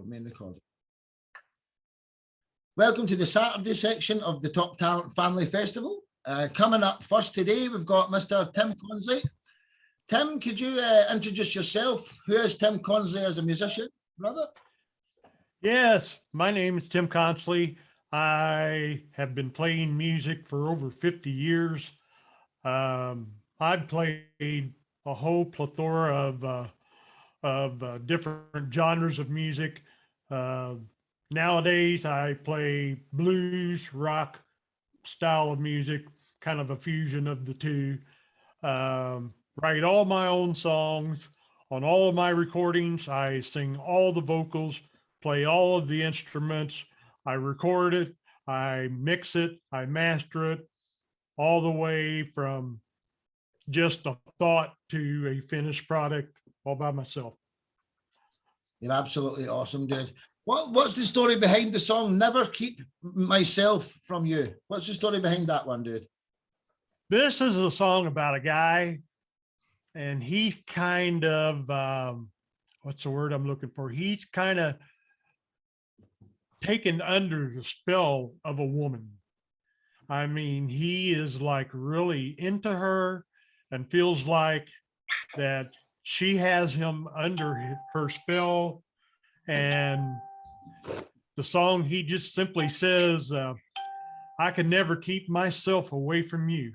main recording. Welcome to the Saturday section of the Top Talent Family Festival. Coming up first today, we've got Mr. Tim Consley. Tim, could you introduce yourself? Who is Tim Consley as a musician, brother? Yes, my name is Tim Consley. I have been playing music for over 50 years. I've played a whole plethora of different genres of music. Nowadays, I play blues, rock style of music, kind of a fusion of the two. Write all my own songs. On all of my recordings, I sing all the vocals, play all of the instruments. I record it, I mix it, I master it, all the way from just a thought to a finished product all by myself. You're absolutely awesome, dude. What's the story behind the song Never Keep Myself From You? What's the story behind that one, dude? This is a song about a guy, and he's kind of, what's the word I'm looking for? He's kind of taken under the spell of a woman. I mean, he is like really into her and feels like that she has him under her spell. And the song, he just simply says, I can never keep myself away from you.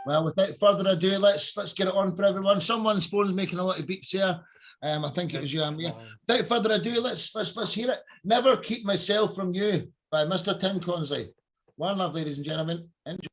Well, without further ado, let's get it on for everyone. Someone's phone's making a lot of beeps here. I think it was you. Yeah. Without further ado, let's hear it. Never Keep Myself From You by Mr. Tim Consley. One love, ladies and gentlemen. Enjoy.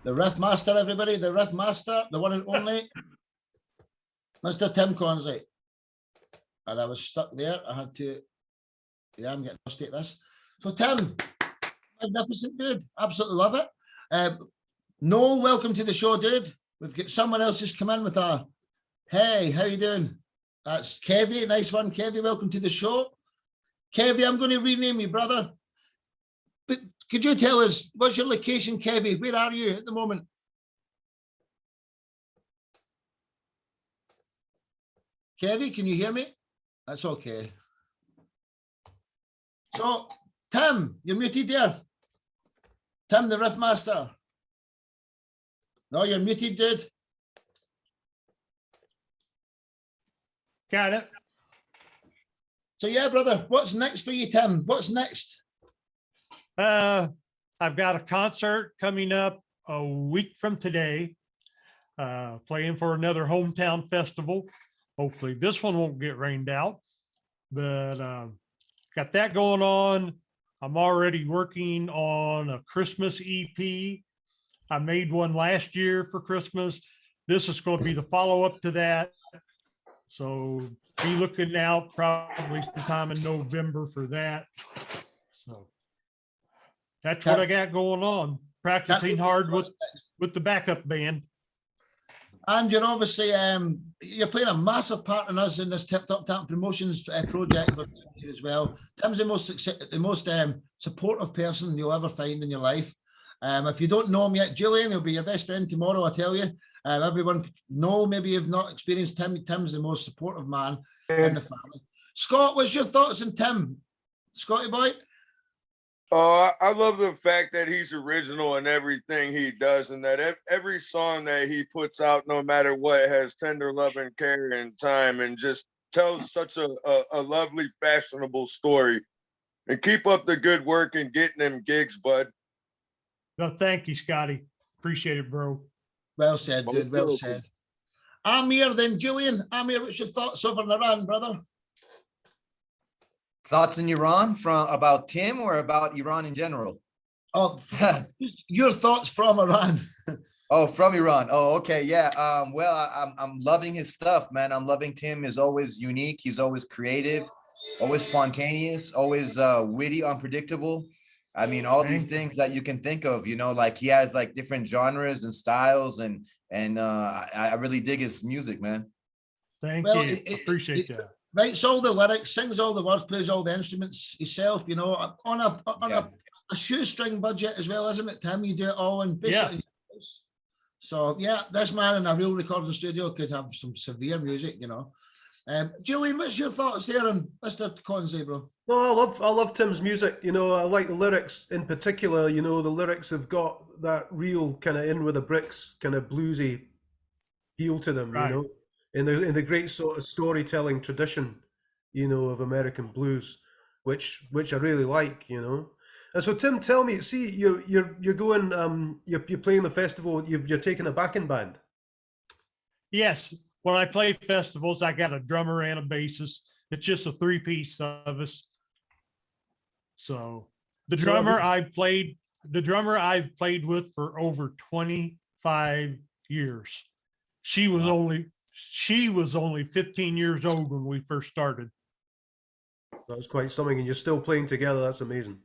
The riff master, everybody, the riff master, the one and only, Mr. Tim Consley. And I was stuck there. I had to, yeah, I'm getting rusty at this. So Tim, magnificent dude, absolutely love it. Noel, welcome to the show, dude. We've got someone else just come in with a, hey, how you doing? That's Kevy, nice one, Kevy, welcome to the show. Kevy, I'm going to rename you, brother. But could you tell us, what's your location, Kevy? Where are you at the moment? Kevy, can you hear me? That's okay. So, Tim, you're muted there. Tim, the riff master. No, you're muted, dude. Got it. So yeah, brother, what's next for you, Tim? What's next? I've got a concert coming up a week from today, playing for another hometown festival. Hopefully this one won't get rained out, but got that going on. I'm already working on a Christmas EP. I made one last year for Christmas. This is going to be the follow-up to that. So be looking out probably sometime in November for that. So that's what I got going on. Practicing hard with the backup band. And you're obviously you're playing a massive part in us in this Tip Top Tap Promotions project as well. Tim's the most supportive person you'll ever find in your life. If you don't know him yet, Julian, he'll be your best friend tomorrow, I tell you. Everyone know, maybe you've not experienced Tim. Tim's the most supportive man in the family. Scott, what's your thoughts on Tim? Scotty boy? I love the fact that he's original in everything he does, and that every song that he puts out, no matter what, has tender love and care and time, and just tells such a lovely, fashionable story. And keep up the good work and getting them gigs, bud. No, thank you, Scotty. Appreciate it, bro. Well said, dude. Well said. Amir, then Julian. Amir, what's your thoughts over in Iran, brother? Thoughts in Iran about Tim or about Iran in general? Oh, your thoughts from Iran. Oh, from Iran. Oh, okay. Yeah. Well, I'm loving his stuff, man. I'm loving Tim. Is always unique. He's always creative, always spontaneous, always witty, unpredictable. I mean, all these things that you can think of, you know, like he has like different genres and styles, and I really dig his music, man. Thank you. Appreciate that. Writes all the lyrics, sings all the words, plays all the instruments himself, you know, on a shoestring budget as well, isn't it, Tim? You do it all in basically. Yeah. So yeah, this man in a real recording studio could have some severe music, you know. Julian, what's your thoughts there on Mr. Consley, bro? No, I love Tim's music. You know, I like the lyrics in particular. You know, the lyrics have got that real kind of in with the bricks, kind of bluesy feel to them. Right. You know, in the great sort of storytelling tradition, you know, of American blues, which I really like. You know, and so Tim, tell me, see, you're going, you're playing the festival. You're taking a backing band. Yes. When I play festivals, I got a drummer and a bassist. It's just a three-piece of us. So the drummer I've played with for over 25 years. She was only 15 years old when we first started. That was quite something, and you're still playing together. That's amazing.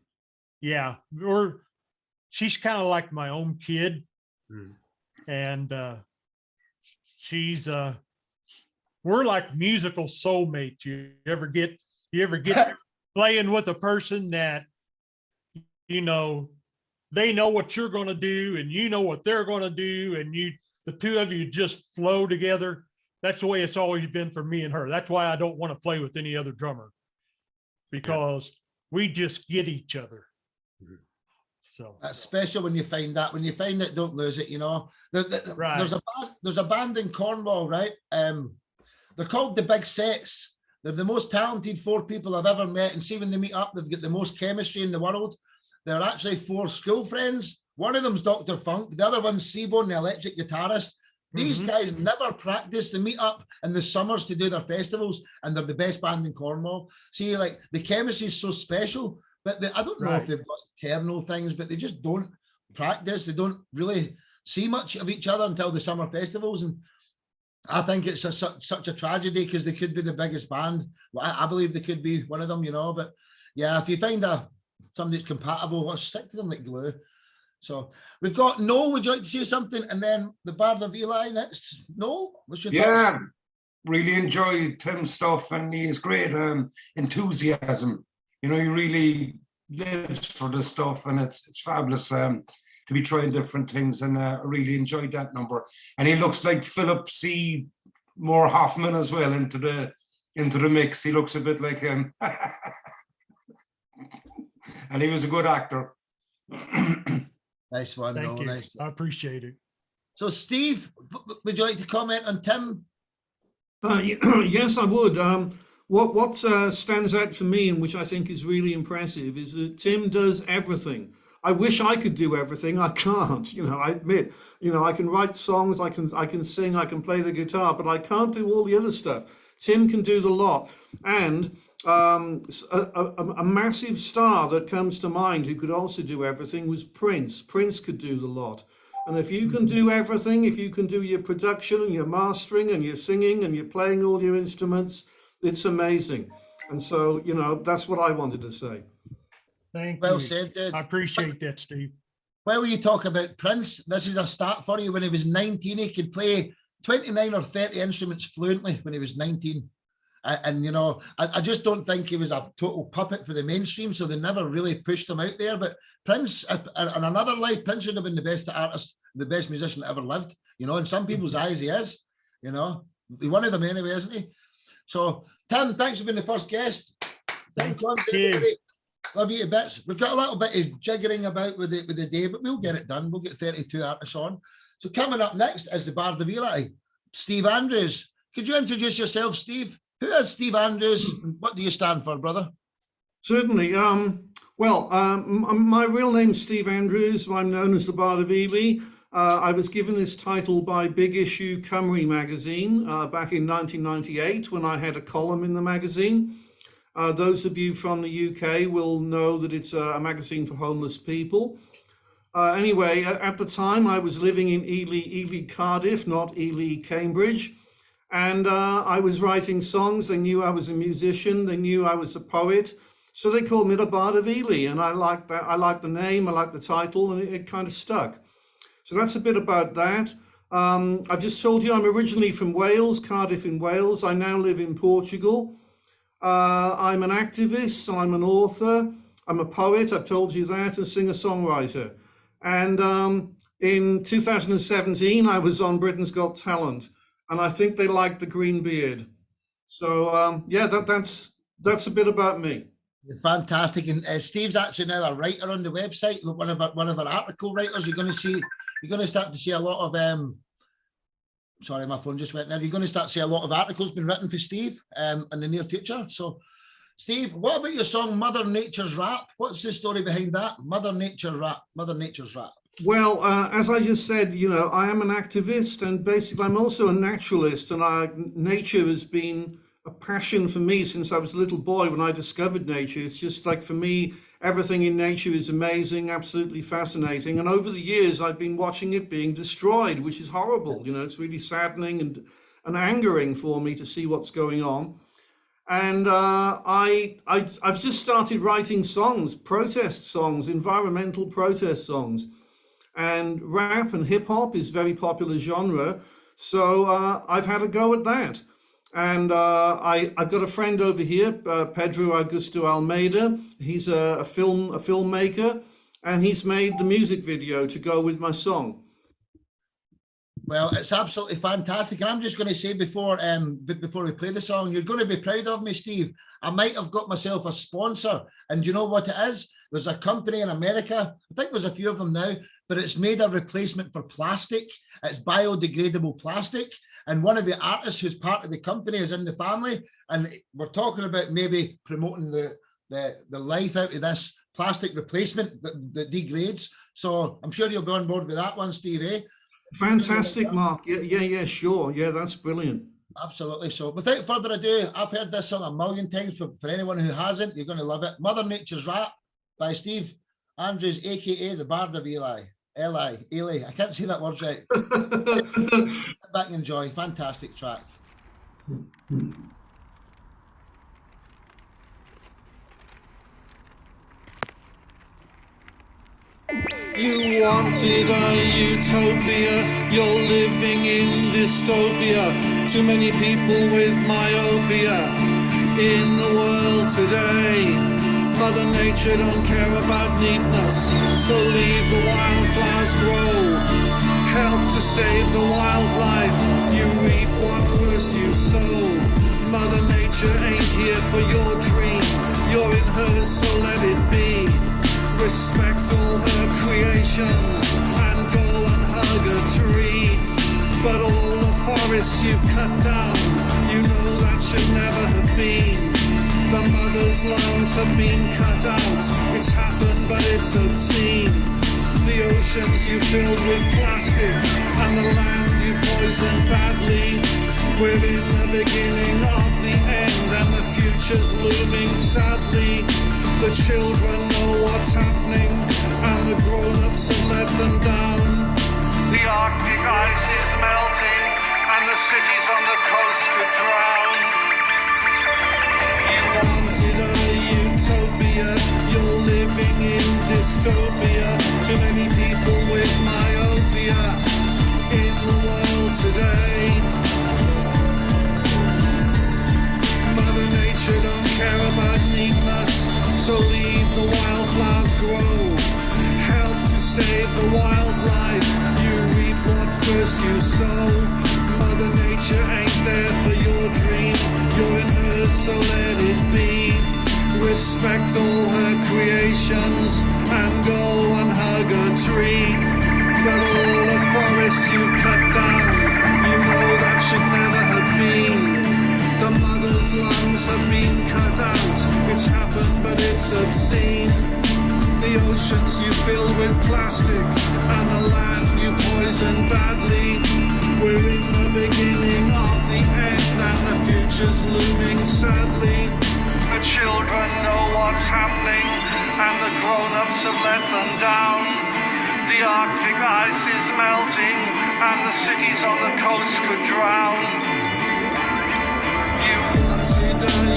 Yeah, she's kind of like my own kid, and she's we're like musical soulmates. You ever get playing with a person that, you know, they know what you're going to do and you know what they're going to do, and the two of you just flow together. That's the way it's always been for me and her. That's why I don't want to play with any other drummer, because we just get each other. So that's special when you find that. When you find it, don't lose it. You know, right. There's a band in Cornwall, right? They're called the Big Sets. They're the most talented four people I've ever met. And see, when they meet up, they've got the most chemistry in the world. They're actually four school friends. One of them's Dr. Funk. The other one's Seaborn, the electric guitarist. These guys never practice. They meet up in the summers to do their festivals, and they're the best band in Cornwall. See, like, the chemistry is so special, but I don't know if they've got eternal things, but they just don't practice. They don't really see much of each other until the summer festivals. And I think it's such a tragedy because they could be the biggest band. Well, I believe they could be one of them, you know. But yeah, if you find somebody that's compatible, well, stick to them like glue. So we've got Noel. Would you like to say something? And then the Bard of Eli next. Noel, what's your thoughts? Really enjoy Tim's stuff, and he has great enthusiasm. You know, he really lives for the stuff, and it's fabulous to be trying different things, and I really enjoyed that number. And he looks like Philip C. Moore Hoffman as well into the mix. He looks a bit like him, and he was a good actor. Nice one. Thank you. Nice. I appreciate it. So, Steve, would you like to comment on Tim? Yes, I would. What stands out for me, and which I think is really impressive, is that Tim does everything. I wish I could do everything. I can't. You know, I admit. You know, I can write songs, I can sing, I can play the guitar, but I can't do all the other stuff. Tim can do the lot. And a massive star that comes to mind who could also do everything was Prince. Prince could do the lot. And if you can do everything, if you can do your production and your mastering and your singing and you're playing all your instruments, it's amazing. And so, you know, that's what I wanted to say. Thank Well you. said, dude. I appreciate that, Steve. While you talk about Prince, this is a start for you. When he was 19, he could play 29 or 30 instruments fluently when he was 19. And you know, I just don't think he was a total puppet for the mainstream, so they never really pushed him out there. But Prince, in another life, Prince would have been the best artist, the best musician that ever lived. You know, in some people's eyes, he is. You know, one of them anyway, isn't he? So, Tim, thanks for being the first guest. Thank you. Love you to bits. We've got a little bit of jiggering about with the day, but we'll get it done. We'll get 32 artists on. So coming up next is the Bard of Eli, Steve Andrews. Could you introduce yourself, Steve? Who is Steve Andrews? What do you stand for, brother? Certainly. My real name's Steve Andrews. I'm known as the Bard of Ely. I was given this title by Big Issue Cymru magazine back in 1998 when I had a column in the magazine. Those of you from the UK will know that it's a magazine for homeless people. Anyway, at the time I was living in Ely, Cardiff, not Ely, Cambridge. And I was writing songs. They knew I was a musician. They knew I was a poet. So they called me the Bard of Ely. And I liked that. I liked the name. I liked the title. And it kind of stuck. So that's a bit about that. I've just told you I'm originally from Wales, Cardiff in Wales. I now live in Portugal. I'm an activist. I'm an author. I'm a poet. I've told you that. And singer-songwriter. And in 2017, I was on Britain's Got Talent. And I think they liked the green beard. So yeah, that's a bit about me. Fantastic. And Steve's actually now a writer on the website. One of our article writers. You're going to start to see a lot of sorry, my phone just went there. You're going to start to see a lot of articles being written for Steve in the near future. So, Steve, what about your song Mother Nature's Rap? What's the story behind that? Mother Nature's Rap. Well, as I just said, you know, I am an activist, and basically I'm also a naturalist, and nature has been a passion for me since I was a little boy when I discovered nature. It's just like, for me, everything in nature is amazing, absolutely fascinating. And over the years, I've been watching it being destroyed, which is horrible. You know, it's really saddening and angering for me to see what's going on. And I've just started writing songs, protest songs, environmental protest songs. And rap and hip hop is very popular genre. So I've had a go at that. And I've got a friend over here, Pedro Augusto Almeida. He's a filmmaker, and he's made the music video to go with my song. Well, it's absolutely fantastic. And I'm just going to say before we play the song, you're going to be proud of me, Steve. I might have got myself a sponsor. And do you know what it is? There's a company in America, I think there's a few of them now, but it's made a replacement for plastic. It's biodegradable plastic. And one of the artists who's part of the company is in the family. And we're talking about maybe promoting the life out of this plastic replacement that degrades. So I'm sure you'll be on board with that one, Steve, eh? Fantastic, Mark. Yeah, sure. Yeah, that's brilliant. Absolutely. So without further ado, I've heard this song a million times. For anyone who hasn't, you're going to love it. Mother Nature's Rap by Steve Andrews, aka the Bard of Eli. Eli. I can't say that word right. Sit back and enjoy. Fantastic track. You wanted a utopia, you're living in dystopia. Too many people with myopia in the world today. Mother Nature don't care about neatness, so leave the wildflowers grow. Help to save the wildlife, you reap what first you sow. Mother Nature ain't here for your dream, you're in hers, so let it be. Respect all her creations and go and hug a tree. But all the forests you've cut down, you know that should never have been. The mother's lungs have been cut out. It's happened, but it's obscene. The oceans you filled with plastic and the land you poisoned badly. We're in the beginning of the end and the future's looming sadly. The children know what's happening and the grown-ups have let them down. The Arctic ice is melting and the cities on the coast could drown. You wanted a utopia, you're living in dystopia. Too many people with myopia in the world today. Mother Nature don't care about neatness, so leave the wildflowers grow. Help to save the wildlife, you reap what first you sow. Mother Nature ain't there for your dream, you're in hers, so let it be. Respect all her creations and go and hug a tree. But all the forests you've cut down, you know that should never have been. The mother's lungs have been cut out. It's happened, but it's obscene. The oceans you fill with plastic and the land you poison badly. We're in the beginning of the end and the future's looming sadly. The children know what's happening and the grown-ups have let them down. The Arctic ice is melting and the cities on the coast could drown.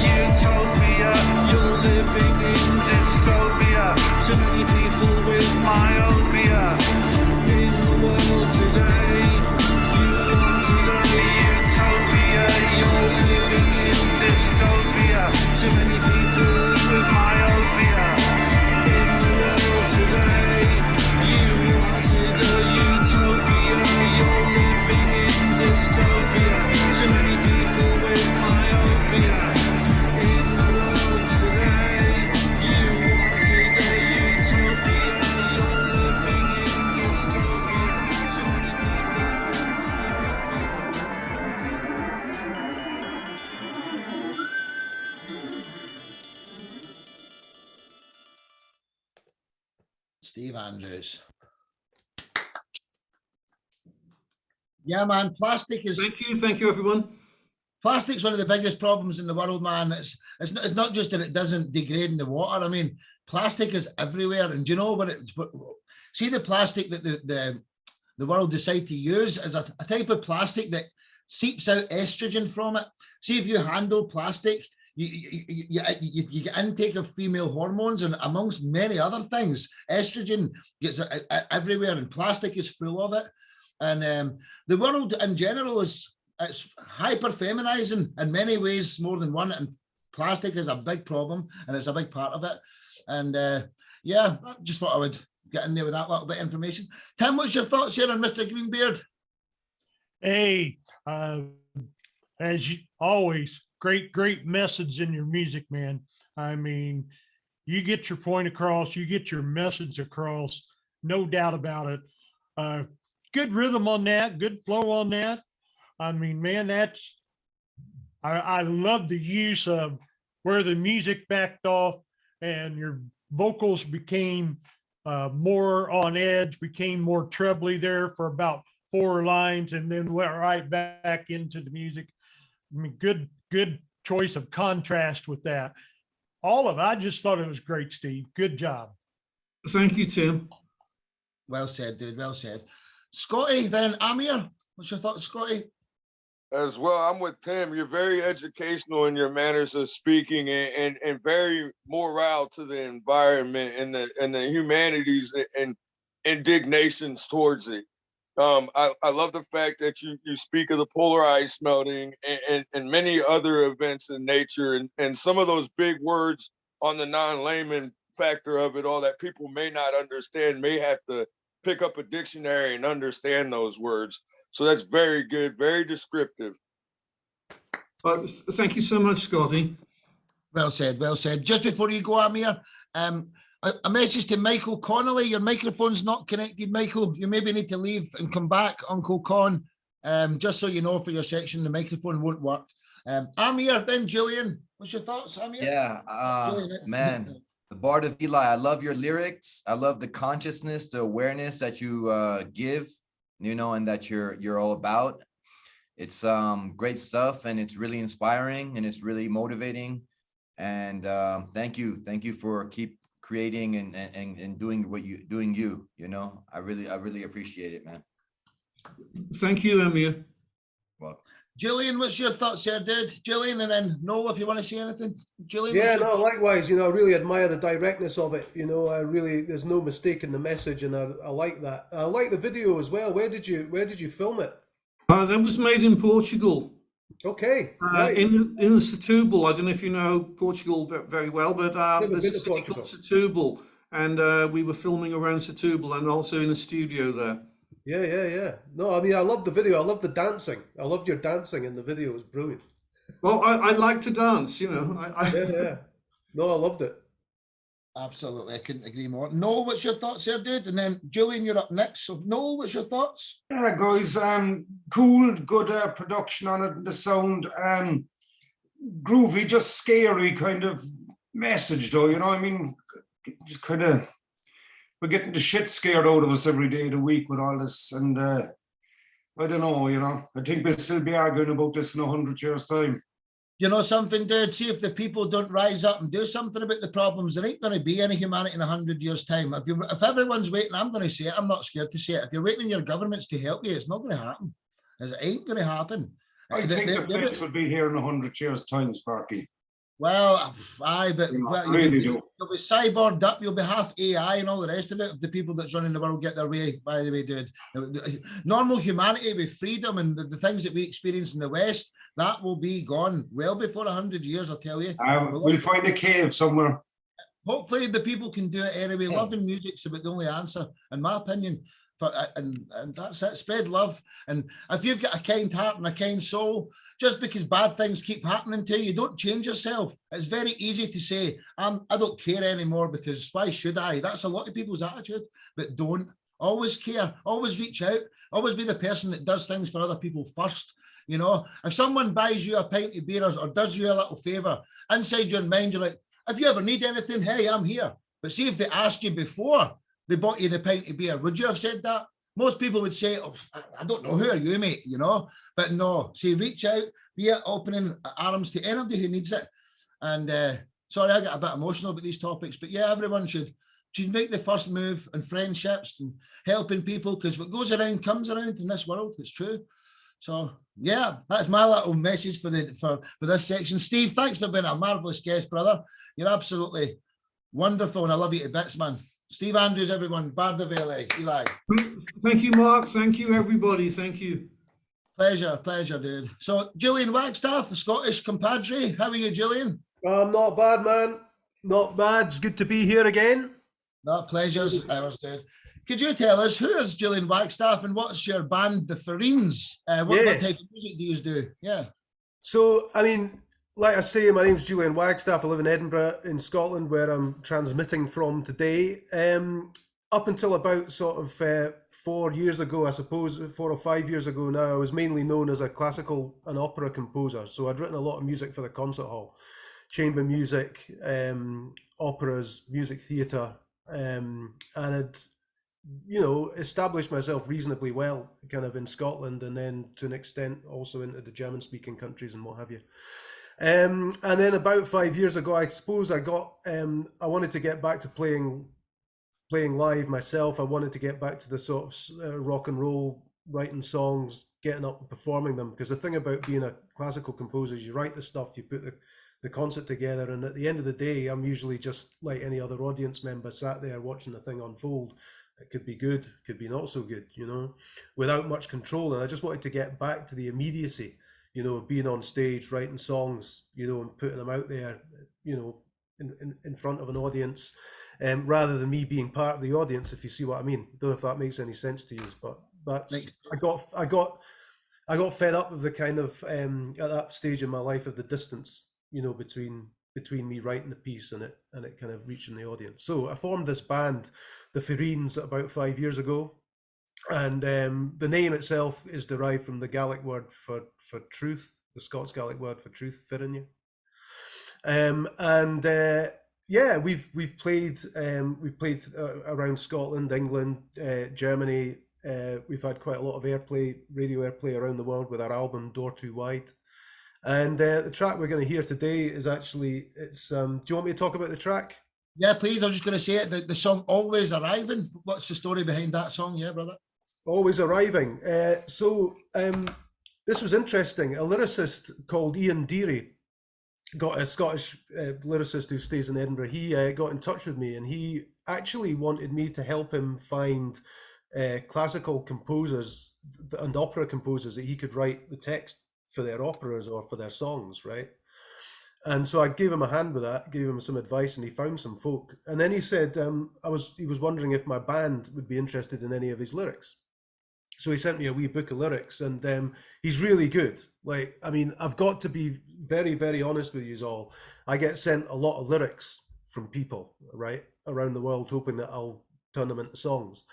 Utopia, you're living in dystopia. Too many people with myopia in the world today. You wanted a utopia, you're living in dystopia. Too many people with myopia in the world today. You wanted a utopia, you're living in dystopia. Too many people with myopia in the world today. You wanted a utopia, you're living in dystopia. Too many Steve Andrews. Yeah, man, plastic is... Thank you, everyone. Plastic's one of the biggest problems in the world, man. It's not just that it doesn't degrade in the water. I mean, plastic is everywhere. And do you know what see the plastic that the world decided to use as a type of plastic that seeps out estrogen from it. See, if you handle plastic, you get intake of female hormones, and amongst many other things, estrogen gets everywhere, and plastic is full of it. And the world in general it's hyper feminizing in many ways, more than one, and plastic is a big problem and it's a big part of it. And yeah, I just thought I would get in there with that little bit of information. Tim, what's your thoughts here on Mr. Greenbeard? Hey, as you always, great message in your music, man. I mean, you get your point across, you get your message across, no doubt about it. Good rhythm on that, good flow on that. I mean, man, I love the use of where the music backed off and your vocals became more on edge, became more trebly there for about 4 lines, and then went right back into the music. I mean, good choice of contrast with that. I just thought it was great, Steve. Good job. Thank you, Tim. Well said, dude. Well said. Scotty, then Amir. What's your thoughts, Scotty? As well, I'm with Tim. You're very educational in your manners of speaking, and very morale to the environment and the humanities and indignations towards it. I love the fact that you speak of the polar ice melting and many other events in nature, and some of those big words on the non-layman factor of it all that people may not understand, may have to pick up a dictionary and understand those words. So that's very good, very descriptive. Thank you so much, Scotty. Well said, well said. Just before you go, Amir, a message to Michael Connolly. Your microphone's not connected, Michael. You maybe need to leave and come back, Uncle Con. Just so you know, for your section, the microphone won't work. Amir, then Julian. What's your thoughts, Amir? Yeah, man, the Bard of Eli. I love your lyrics. I love the consciousness, the awareness that you give, you know, and that you're all about. It's great stuff, and it's really inspiring, and it's really motivating. And thank you for keep creating and doing what you know. I really appreciate it, man. Thank you, Amir. Well, Julian, what's your thoughts there, dude? Julian, and then Noel, if you want to say anything. Julian? Yeah, no, likewise, you know, I really admire the directness of it. You know, there's no mistake in the message, and I like that. I like the video as well. Where did you film it? That was made in Portugal. Okay. Right. In Setúbal. I don't know if you know Portugal very well, but there's a city called Setúbal, and we were filming around Setúbal and also in a studio there. Yeah. No, I mean, I love the video. I love the dancing. I loved your dancing in the video. It was brilliant. Well, I like to dance, you know. Yeah. No, I loved it. Absolutely, I couldn't agree more. Noel, what's your thoughts there, dude? And then Julian, you're up next. So Noel, what's your thoughts? Yeah, guys, cool, good production on it, the sound, groovy, just scary kind of message though, you know what I mean? Just kind of, we're getting the shit scared out of us every day of the week with all this, and I don't know, you know, I think we'll still be arguing about this in 100 years' time. You know something, dude? See, if the people don't rise up and do something about the problems, there ain't going to be any humanity in 100 years' time. If everyone's waiting, I'm going to say it. I'm not scared to say it. If you're waiting on your governments to help you, it's not going to happen. It ain't going to happen. I think the Brits will be here in 100 years' time, Sparky. Well, aye, but you'll be cyborged up. You'll be half AI and all the rest of it. If the people that's running the world get their way, by the way, dude. Normal humanity with freedom and the things that we experience in the West, that will be gone well before 100 years, I'll tell you. We'll find a cave somewhere. Hopefully the people can do it anyway. Love and music's about the only answer, in my opinion. And that's it. Spread love. And if you've got a kind heart and a kind soul, just because bad things keep happening to you, don't change yourself. It's very easy to say, I don't care anymore because why should I? That's a lot of people's attitude, but don't. Always care, always reach out, always be the person that does things for other people first. You know, if someone buys you a pint of beer or does you a little favor, inside your mind, you're like, if you ever need anything, hey, I'm here. But see, if they asked you before they bought you the pint of beer, would you have said that? Most people would say, oh, I don't know, who are you, mate? You know, but no, see, reach out, be opening arms to anybody who needs it. And sorry, I get a bit emotional about these topics, but yeah, everyone should make the first move in friendships and helping people, because what goes around comes around in this world. It's true. So yeah, that's my little message for this section. Steve, thanks for being a marvelous guest, brother. You're absolutely wonderful, and I love you to bits, man. Steve Andrews, everyone, Bard of LA, Eli. Thank you, Mark. Thank you, everybody. Thank you. Pleasure, dude. So, Julian Wagstaff, a Scottish compadre. How are you, Julian? Not bad, man. Not bad. It's good to be here again. No, pleasure's ours, dude. Could you tell us, who is Julian Wagstaff and what's your band, The Fareens? What type of music do you do? Yeah. So, I mean, like I say, my name's Julian Wagstaff. I live in Edinburgh in Scotland, where I'm transmitting from today. Up until about sort of 4 years ago, I suppose, 4 or 5 years ago now, I was mainly known as a classical and opera composer. So I'd written a lot of music for the concert hall, chamber music, operas, music theatre, and I'd, you know, established myself reasonably well kind of in Scotland, and then to an extent also into the German-speaking countries and what have you. And then about 5 years ago, I suppose I wanted to get back to playing playing live myself. I wanted to get back to the sort of rock and roll, writing songs, getting up and performing them. Because the thing about being a classical composer is you write the stuff, you put the concert together, and at the end of the day, I'm usually just like any other audience member sat there watching the thing unfold. It could be good, could be not so good, you know, without much control. And I just wanted to get back to the immediacy, you know, being on stage, writing songs, you know, and putting them out there, you know, in front of an audience, rather than me being part of the audience, if you see what I mean. Don't know if that makes any sense to you, but I got fed up with the kind of at that stage in my life of the distance, you know, between me writing the piece and it kind of reaching the audience. So I formed this band, the Fireens, about 5 years ago, and the name itself is derived from the Gaelic word for truth, the Scots Gaelic word for truth, Firinne. Yeah, we've played around Scotland, England, Germany. We've had quite a lot of radio airplay around the world with our album Door Too Wide. And the track we're going to hear today is actually, it's, do you want me to talk about the track? Yeah, please. I was just going to say it, the song Always Arriving. What's the story behind that song? Yeah, brother. Always Arriving. This was interesting. A lyricist called Ian Deary, got a Scottish lyricist who stays in Edinburgh. He got in touch with me, and he actually wanted me to help him find classical composers and opera composers that he could write the text for their operas or for their songs, right? And so I gave him a hand with that, gave him some advice, and he found some folk. And then he said he was wondering if my band would be interested in any of his lyrics. So he sent me a wee book of lyrics, and he's really good. Like, I mean, I've got to be very, very honest with you all. I get sent a lot of lyrics from people, right, around the world, hoping that I'll turn them into songs.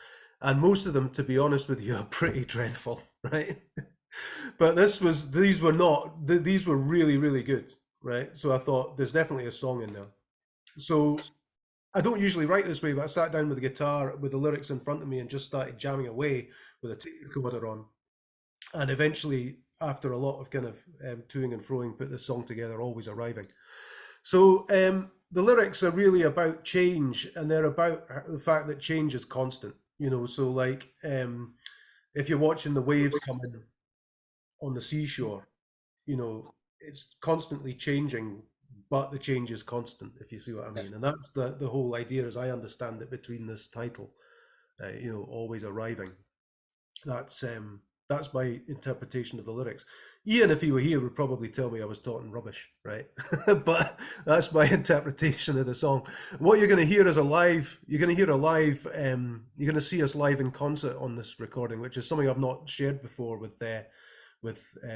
And most of them, to be honest with you, are pretty dreadful, right? But these were really, really good, right? So I thought there's definitely a song in there. So I don't usually write this way, but I sat down with the guitar with the lyrics in front of me and just started jamming away with a tape recorder on. And eventually, after a lot of kind of toing and froing, put this song together, Always Arriving. So the lyrics are really about change, and they're about the fact that change is constant, you know. So like if you're watching the waves coming on the seashore, you know, it's constantly changing, but the change is constant, if you see what I mean. And that's the whole idea, as I understand it, between this title, you know, Always Arriving. That's my interpretation of the lyrics. Ian, if he were here, would probably tell me I was talking rubbish, right? But that's my interpretation of the song. What you're going to hear is you're going to see us live in concert on this recording, which is something I've not shared before with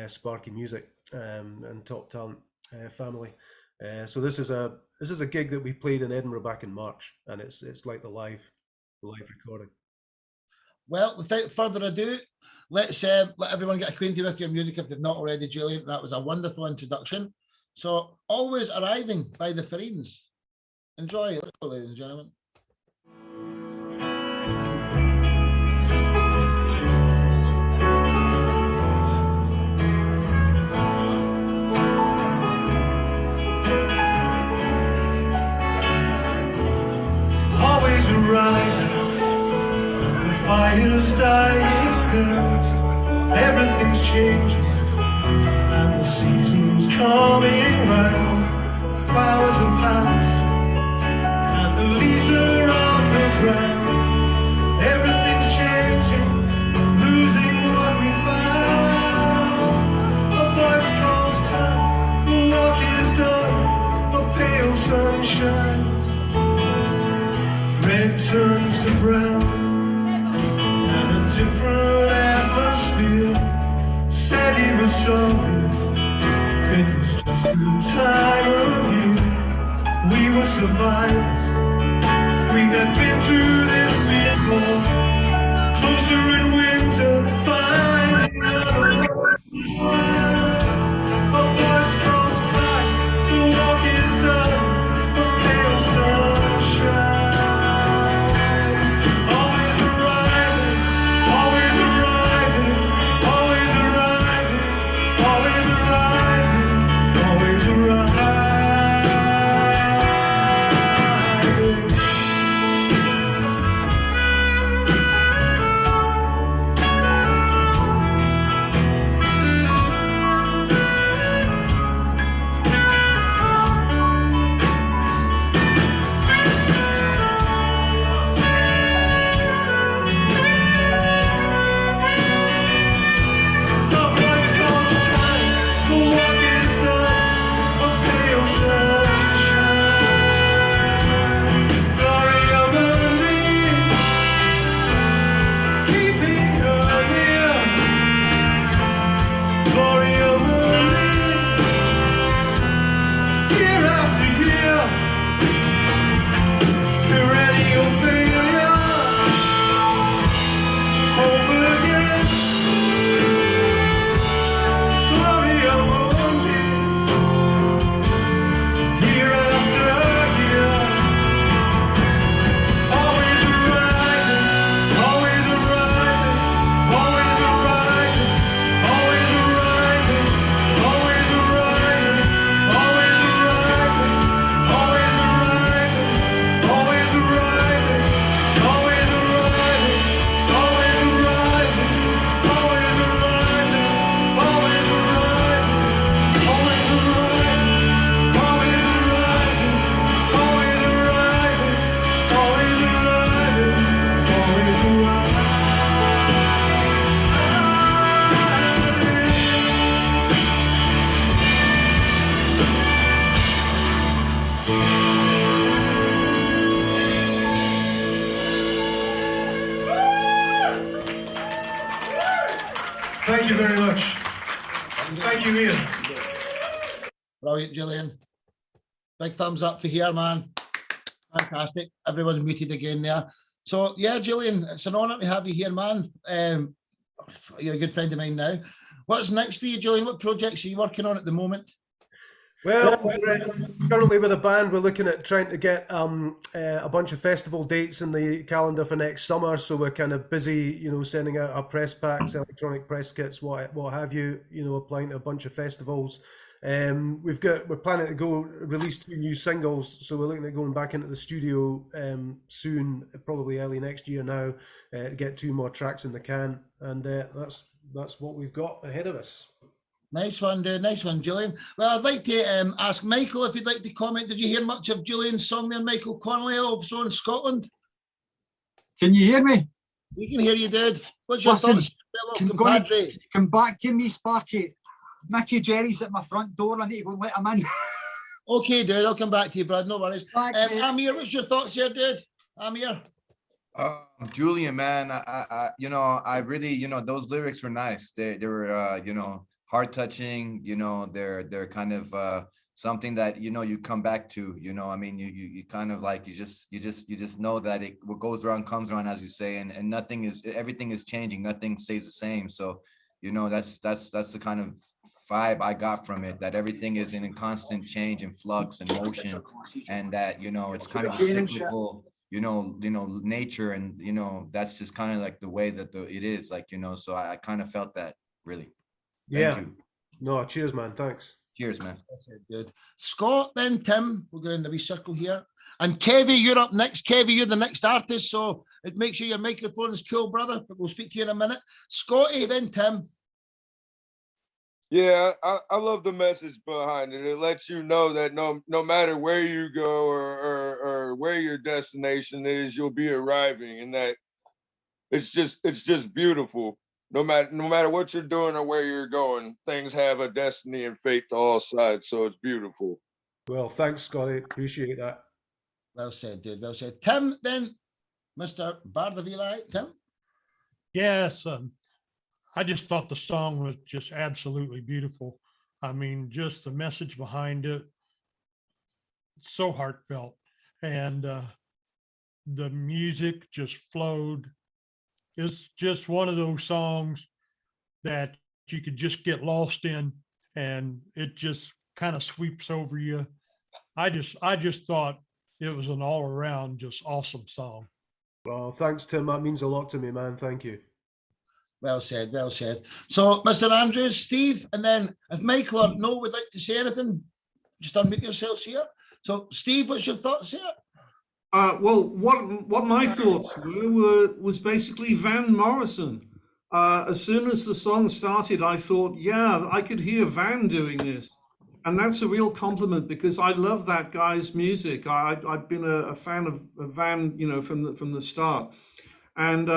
Sparky Music and Top Talent family. So this is a gig that we played in Edinburgh back in March, and it's like the live recording. Well, without further ado, let's let everyone get acquainted with your music if they've not already, Julian. That was a wonderful introduction. So, Always Arriving by the Fireens. Enjoy, ladies and gentlemen. Always arriving, the fire's dying down. Everything's changing, and the season's coming round. The flowers are past, and the leaves are on the ground. Everything's changing, losing what we found. A voice calls time, the walk is done, a pale sun shines. Red turns to brown, and a different atmosphere. Said he was sorry, it was just the time of year. We were survivors, we had been through this before. Closer in winter, finding other a voice calls time, the walk is done, a pale sunshine. You're ready, you'll failure. Hope again. Glory, I'm wounded. Year after year. Always arriving, always arriving, always arriving, always arriving, always arriving, always arriving, always arriving, always arriving, always arriving, always arriving, always arriving, always arriving, always arriving, always arriving, always arriving, always arriving, always arriving. Thank you very much. Thank you, Ian. Brilliant, Julian. Big thumbs up for here, man. Fantastic. Everyone's muted again there. So yeah, Julian, it's an honour to have you here, man. You're a good friend of mine now. What's next for you, Julian? What projects are you working on at the moment? Well, currently with a band, we're looking at trying to get a bunch of festival dates in the calendar for next summer. So we're kind of busy, you know, sending out our press packs, electronic press kits, what have you, you know, applying to a bunch of festivals. We're planning to go release 2 new singles. So we're looking at going back into the studio soon, probably early next year now, get 2 more tracks in the can. And that's what we've got ahead of us. Nice one, dude. Nice one, Julian. Well, I'd like to ask Michael if you'd like to comment. Did you hear much of Julian's song there, Michael Connolly, also in Scotland? Can you hear me? We can hear you, dude. What's your Listen, thoughts, fellow compadre? come back to me, Sparky. Mickey Jerry's at my front door. I need to go and let him in. Okay, dude. I'll come back to you, Brad. No worries. Thanks, mate. Amir, what's your thoughts here, dude? Amir? Julian, man, you know, I really, you know, those lyrics were nice. They were, you know, heart touching. You know, they're kind of something that, you know, you come back to. You know, I mean, you kind of like you just know that what goes around comes around, as you say, and everything is changing. Nothing stays the same. So, you know, that's the kind of vibe I got from it, that everything is in a constant change and flux and motion, and that, you know, it's kind of a cyclical, you know, nature, and, you know, that's just kind of like the way that it is, like, you know, so I kind of felt that, really. Thank you. No, cheers, man. Thanks. Cheers, man. That's it, dude. Scott, then Tim, we'll go in the wee circle here. And Kevy, you're up next. Kevy, you're the next artist, so make sure your microphone is cool, brother, but we'll speak to you in a minute. Scotty, then Tim. Yeah, I love the message behind it. It lets you know that no matter where you go or where your destination is, you'll be arriving, and that it's just beautiful. No matter what you're doing or where you're going, things have a destiny and fate to all sides. So it's beautiful. Well, thanks, Scotty. Appreciate that. Well said, dude. Well said. Tim, then Mr. Bardavili. Tim? Yes, I just thought the song was just absolutely beautiful. I mean, just the message behind it, so heartfelt. And the music just flowed. It's just one of those songs that you could just get lost in, and it just kind of sweeps over you. I just thought it was an all around just awesome song. Well, thanks, Tim. That means a lot to me, man. Thank you. Well said, well said. So, Mr. Andrews, Steve, and then if Michael or Noel would like to say anything, just unmute yourselves here. So, Steve, what's your thoughts here? Well, what my thoughts was basically Van Morrison. As soon as the song started, I thought, yeah, I could hear Van doing this. And that's a real compliment, because I love that guy's music. I've been a fan of Van, you know, from the start. And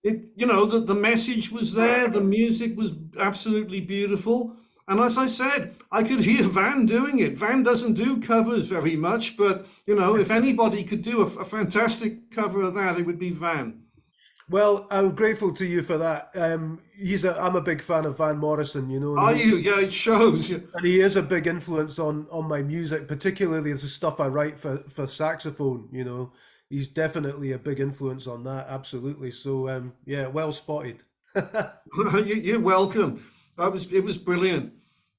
you know, the message was there. The music was absolutely beautiful. And as I said, I could hear Van doing it. Van doesn't do covers very much, but, you know, if anybody could do a fantastic cover of that, it would be Van. Well, I'm grateful to you for that. I'm a big fan of Van Morrison, you know. Are you? Yeah, it shows. And he is a big influence on my music, particularly the stuff I write for saxophone, you know. He's definitely a big influence on that, absolutely. So, yeah, well spotted. You're welcome. It was brilliant.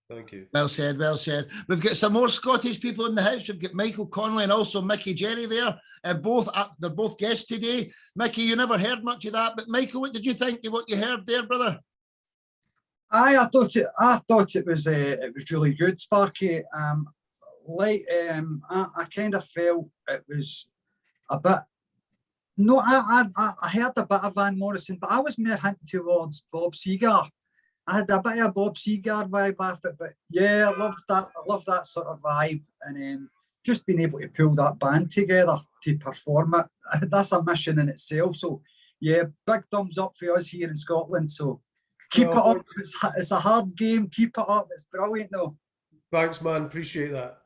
Thank you. Well said, well said. We've got some more Scottish people in the house. We've got Michael Connolly and also Mickey Jerry there. They're both guests today. Mickey, you never heard much of that, but Michael, what did you think of what you heard there, brother? I thought it was really good, Sparky. I kind of felt it was a bit. No, I heard a bit of Van Morrison, but I was more hinting towards Bob Seger. I had a bit of a Bob Seger vibe with it, but yeah, I love that sort of vibe, and just being able to pull that band together to perform it, that's a mission in itself. So yeah, big thumbs up for us here in Scotland. So keep it up. It's a hard game. Keep it up. It's brilliant though. Thanks, man. Appreciate that.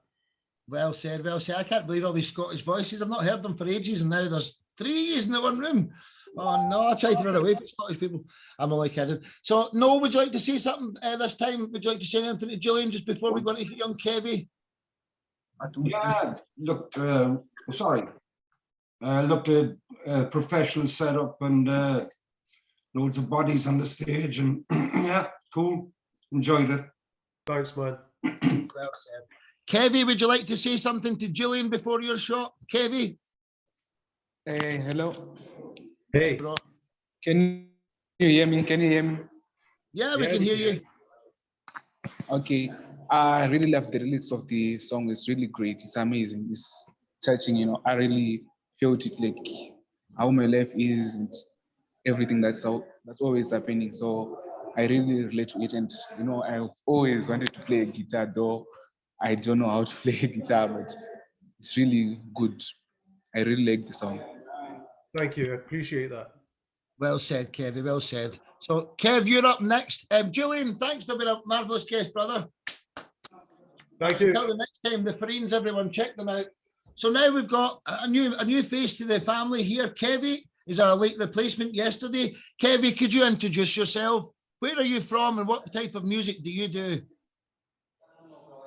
Well said, well said. I can't believe all these Scottish voices. I've not heard them for ages, and now there's 3 in the one room. Oh no, I tried to run away from Scottish people. I'm only kidding. So, Noel, would you like to say something this time? Would you like to say anything to Gillian just before we go into young Kevy? Yeah, looked, sorry. Looked at professional setup and loads of bodies on the stage, and yeah, cool. Enjoyed it. Thanks, man. Well said. Kevy, would you like to say something to Gillian before your shot? Kevy? Hey, hello. Hey. Bro. Can you hear me? Can you hear me? Yeah, we can hear you. Okay. I really love the lyrics of the song. It's really great. It's amazing. It's touching, you know. I really felt it, like how my life is and everything that's always happening. So I really relate to it. And, you know, I've always wanted to play a guitar, though I don't know how to play a guitar, but it's really good. I really like the song. Thank you. I appreciate that. Well said, Kevy. Well said. So, Kev, you're up next. Julian, thanks for being a marvellous guest, brother. Thank you. Until the next time, the Friends, everyone, check them out. So now we've got a new face to the family here. Kevy is a late replacement yesterday. Kevy, could you introduce yourself? Where are you from and what type of music do you do?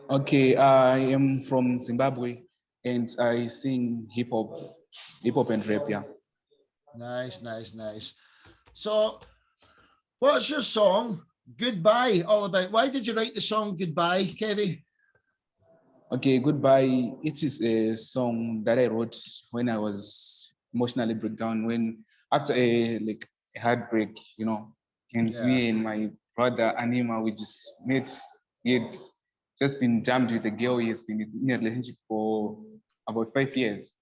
Okay, I am from Zimbabwe and I sing hip hop and rap, yeah. Nice, nice, nice. So, what's your song, Goodbye, all about? Why did you write the song Goodbye, Kevy? Okay, Goodbye. It is a song that I wrote when I was emotionally breakdown, when after a heartbreak, you know, and me and my brother Anima, we just met. He had just been jammed with a girl. He has been in a relationship for about 5 years.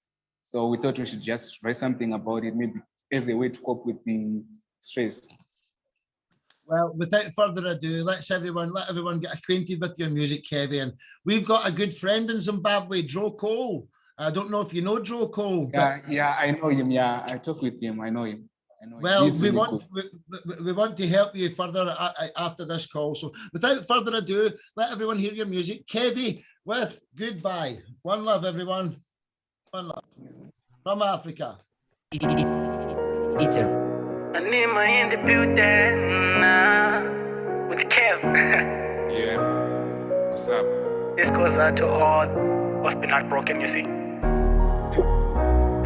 So we thought we should just write something about it, maybe as a way to cope with the stress. Well, without further ado, let everyone get acquainted with your music, Kevy. And we've got a good friend in Zimbabwe, Dro Cole. I don't know if you know Dro Cole. Yeah, I know him. Yeah, I talk with him. I know him. Well, we want to help you further after this call. So without further ado, let everyone hear your music. Kevy with Goodbye. One love, everyone. One love. From Africa. It's a Anima in the building with Kev. Yeah. What's up? This goes out to all who've been heartbroken, you see.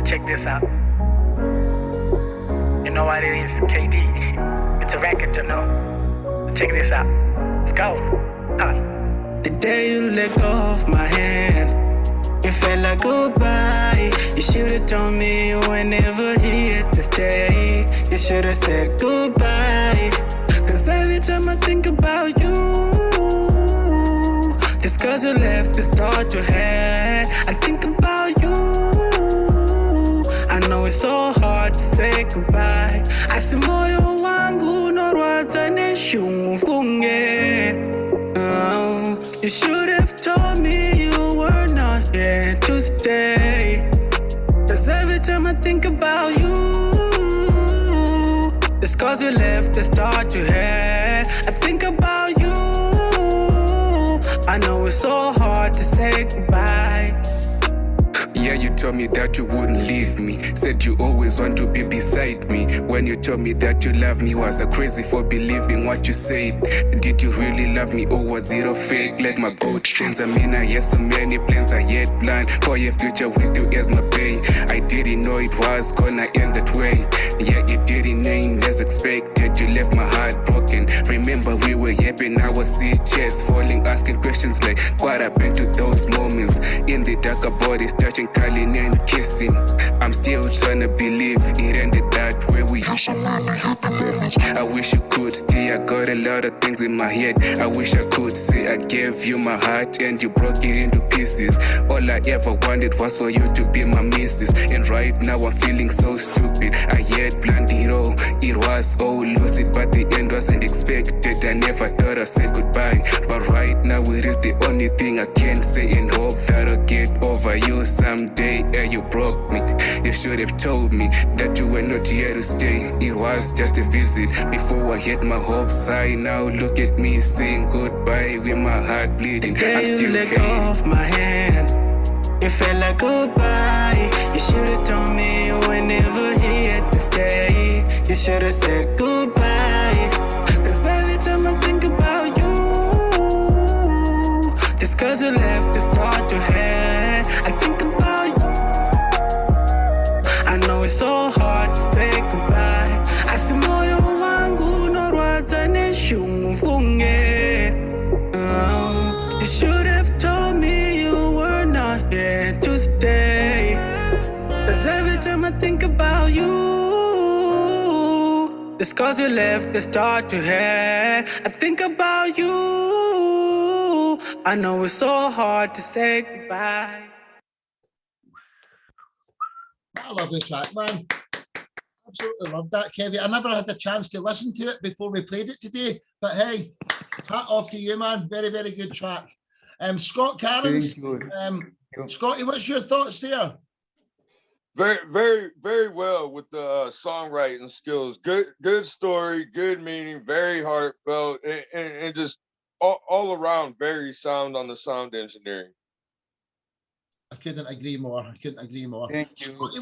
Check this out. You know what it is, KD. It's a record, you know. Check this out. Let's go. The day you let go of my hand, it felt like goodbye. You should've told me you were never here to stay. You should've said goodbye. Cause every time I think about you, the scars you left, the thought you had, I think about you. I know it's so hard to say goodbye. Asi moyo wangu norwadza neshungu funge. You should have told me you were not here to stay. Cause every time I think about you, the scars you left, the start you had, I think about you. I know it's so hard to say goodbye. Yeah, you told me that you wouldn't leave me. Said you always want to be beside me. When you told me that you love me, was I crazy for believing what you said? Did you really love me or was it a fake? Like my gold chains, I mean, I had so many plans, I yet blind for your future with you as my bae. I didn't know it was gonna end that way. Yeah, it didn't end as expected. You left my heart broken. Remember we were yapping, I was seeing chairs falling, asking questions like what happened to those moments in the darker bodies touching, calling and kissing. I'm still trying to believe it ended that way. We I wish you could stay. I got a lot of things in my head. I wish I could say I gave you my heart and you broke it into pieces. All I ever wanted was for you to be my missus. And right now I'm feeling so stupid. I had planned it all. It was all lucid, but the end wasn't expected. I never thought I'd say goodbye, but right now it is the only thing I can say and hope that I'll get over you someday. And you broke me. You should have told me that you were not here to stay. It was just a visit before I hit my hopes high. Now look at me saying goodbye with my heart bleeding. I'm still let go of my hand. It felt like goodbye. You should have told me you were never here to stay. You should have said goodbye. Cause every time I think about you, just cause you left this thought you had, I think about you. I know it's so hard to say goodbye. I see moyo wangu norwaza neshumufunge. You should have told me you were not here to stay. Cause every time I think about you, just cause you left the start you had, I think about you. I know it's so hard to say goodbye. I love this track, man. Absolutely love that, Kevin. I never had a chance to listen to it before we played it today, but hey, hat off to you, man. Very, very good track. Scott Cairns, Scotty, what's your thoughts there? Very, very, very well with the songwriting skills. Good story, good meaning, very heartfelt, and just all around very sound on the sound engineering. I couldn't agree more. I couldn't agree more. Thank you. Scotty,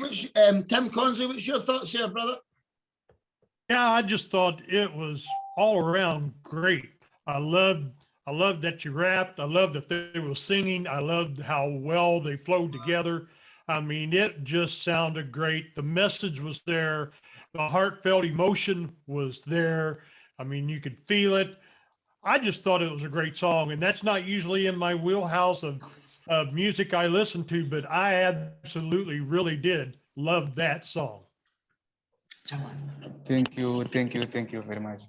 Tim Consley, what's your thoughts here, brother? Yeah, I just thought it was all around great. I loved that you rapped. I loved that they were singing. I loved how well they flowed together. I mean, it just sounded great. The message was there. The heartfelt emotion was there. I mean, you could feel it. I just thought it was a great song, and that's not usually in my wheelhouse of music I listen to, but I absolutely really did love that song. Thank you very much.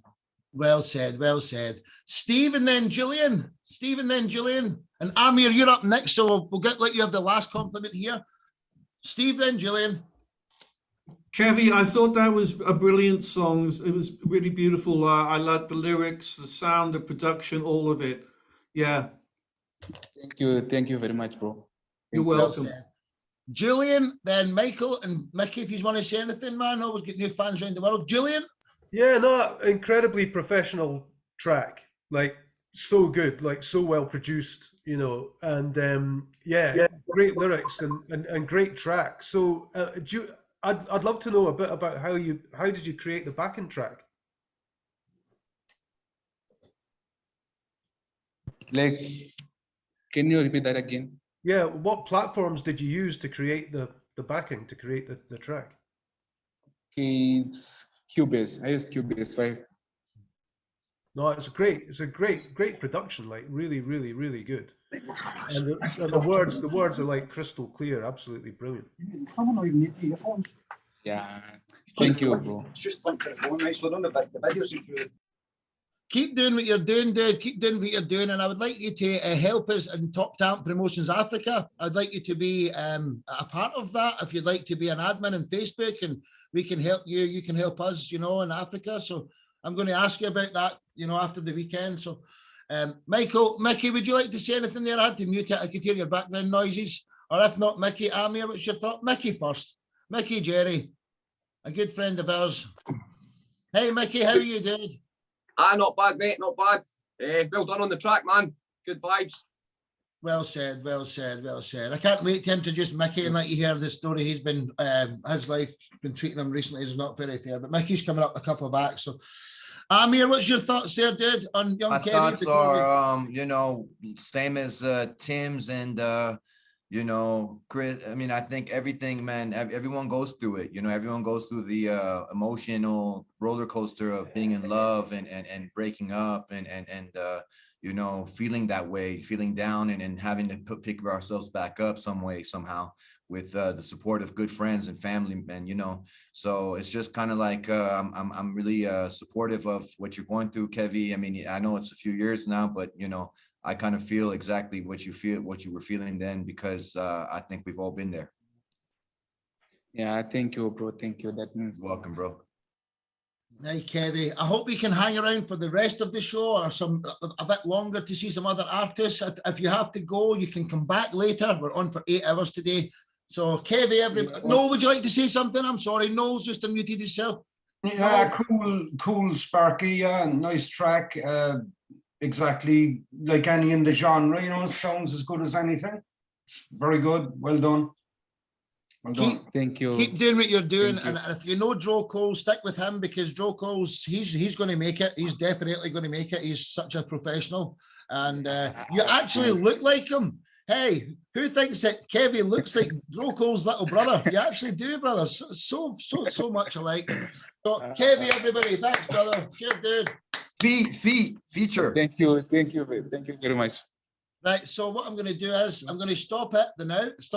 Well said, well said. Steve and then Gillian. Steve and then Gillian. And Amir, you're up next, so we'll let you have the last compliment here. Steve, then Gillian. Kevin, I thought that was a brilliant song. It was really beautiful. I liked the lyrics, the sound, the production, all of it. Yeah. Thank you very much, bro. You're welcome. Well, Julian, then Michael and Mickey, if you want to say anything, man. Always get new fans around the world. Julian? Yeah, no, incredibly professional track. Like, so good, like so well produced, you know, and yeah, great lyrics and great track. So I'd love to know a bit about how did you create the backing track? Like, can you repeat that again? Yeah, what platforms did you use to create the backing, to create the track? Okay, it's Cubase. I used Cubase 5. No, it's a great production, like really, really, really good. And the words are like crystal clear, absolutely brilliant. I don't even need the earphones. Yeah, thank you, bro. It's just like the phone, right? So the videos through. Keep doing what you're doing, Dave. Keep doing what you're doing. And I would like you to help us in Top Talent Promotions Africa. I'd like you to be a part of that. If you'd like to be an admin on Facebook, and we can help you, you can help us, you know, in Africa. So I'm going to ask you about that, you know, after the weekend. So Mickey, would you like to say anything there? I had to mute it. I could hear your background noises. Or if not, Mickey, Amir, what's your thought? Mickey first. Mickey Jerry, a good friend of ours. Hey, Mickey, how are you, dude? Not bad, mate, not bad. Well done on the track, man. Good vibes. Well said, well said, well said. I can't wait to introduce Mickey and let you hear the story. He's been, his life been treating him recently is not very fair, but Mickey's coming up a couple of backs. So, Amir, what's your thoughts there, dude, on young My Kevin? thoughts are, you know, same as Tim's and, you know, Chris. I mean, I think everything, man, everyone goes through it. You know, everyone goes through the emotional roller coaster of being in love and breaking up and you know, feeling that way, feeling down and having to pick ourselves back up some way, somehow with the support of good friends and family, and, you know, so it's just kind of like, I'm really supportive of what you're going through, Kevy. I mean, I know it's a few years now, but, you know, I kind of feel exactly what you were feeling then, because I think we've all been there. Yeah, thank you, bro. Thank you. That means You're welcome, bro. Hey, Kevy, I hope we can hang around for the rest of the show or a bit longer to see some other artists. If you have to go, you can come back later. We're on for 8 hours today. So, Kevy, Noel, would you like to say something? I'm sorry, Noel's just unmuted himself. Yeah, cool, Sparky. Yeah, nice track. Exactly like any in the genre, you know, it sounds as good as anything. Very good. Well done. Well done. Thank you. Keep doing what you're doing, Thank you. and if you know Joe Cole, stick with him, because Joe Cole's he's going to make it. He's definitely going to make it. He's such a professional, and you actually look like him. Hey, who thinks that Kevy looks like Joe Cole's little brother? You actually do, brother. So much alike. So, Kevy, everybody, thanks, brother. Cheers, dude. Feature. Thank you very much. Right. So what I'm going to do is I'm going to stop it now.